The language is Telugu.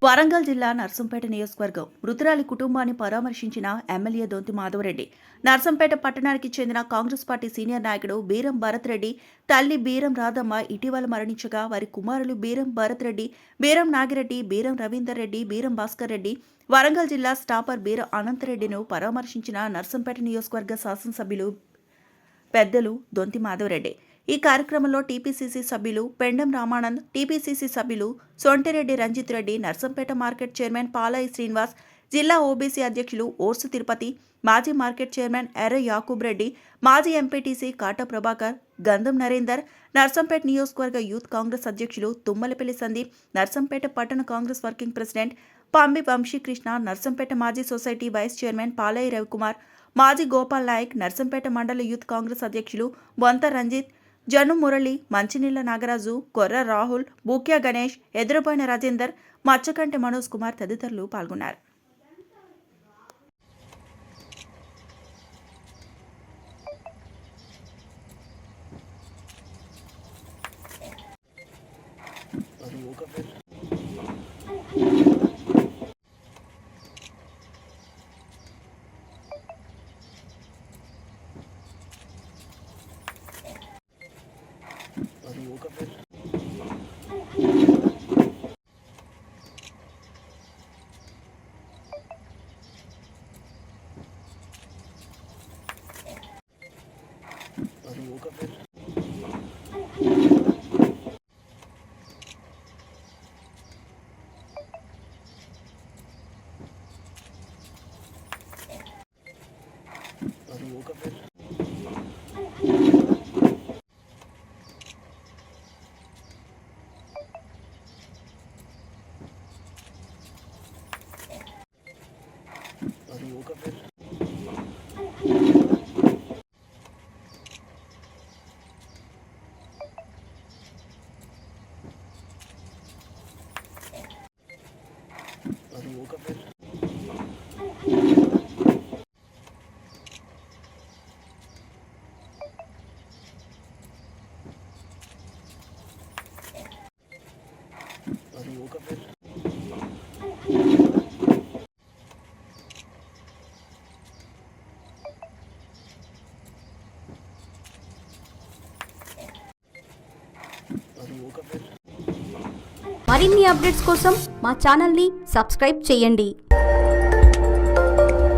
వరంగల్ జిల్లా నర్సంపేట నియోజకవర్గం మృతురాలి కుటుంబాన్ని పరామర్శించిన ఎమ్మెల్యే దొంతి మాధవరెడ్డి. నర్సంపేట పట్టణానికి చెందిన కాంగ్రెస్ పార్టీ సీనియర్ నాయకుడు బీరం భరత్ రెడ్డి తల్లి బీరం రాధమ్మ ఇటీవల మరణించగా వారి కుమారులు బీరం భరత్ రెడ్డి, బీరం నాగిరెడ్డి, బీరం రవీందర్ రెడ్డి, బీరం భాస్కర్ రెడ్డి, వరంగల్ జిల్లా స్టాపర్ బీరం అనంతరెడ్డిను పరామర్శించిన నర్సంపేట నియోజకవర్గ శాసనసభ్యులు పెద్దలు దొంతి మాధవరెడ్డి. ఈ కార్యక్రమంలో టీపీసీసీ సభ్యులు పెండం రామానంద్, టీపీసీసీ సభ్యులు సొంటిరెడ్డి రంజిత్ రెడ్డి, నర్సంపేట మార్కెట్ చైర్మన్ పాలయి శ్రీనివాస్, జిల్లా ఓబీసీ అధ్యక్షులు ఓర్సు తిరుపతి, మాజీ మార్కెట్ చైర్మన్ ఎర్ర యాకూబ్ రెడ్డి, మాజీ ఎంపీటీసీ కాటా ప్రభాకర్, గంధం నరేందర్, నర్సంపేట నియోజకవర్గ యూత్ కాంగ్రెస్ అధ్యక్షులు తుమ్మలపల్లి సందీప్, నర్సంపేట పట్టణ కాంగ్రెస్ వర్కింగ్ ప్రెసిడెంట్ పంబి వంశీకృష్ణ, నర్సంపేట మాజీ సొసైటీ వైస్ చైర్మన్ పాలయి రవికుమార్, మాజీ గోపాల్ నాయక్, నర్సంపేట మండల యూత్ కాంగ్రెస్ అధ్యక్షులు బొంత రంజిత్, జను మురళి, మంచినీళ్ల నాగరాజు, కొర్ర రాహుల్, బూక్యా గణేష్, ఎదురుపోయిన రాజేందర్, మచ్చకంటి మనోజ్ కుమార్ తదితరులు పాల్గొన్నారు. మరిన్ని అప్డేట్స్ కోసం మా ఛానల్ని సబ్స్క్రైబ్ చేయండి.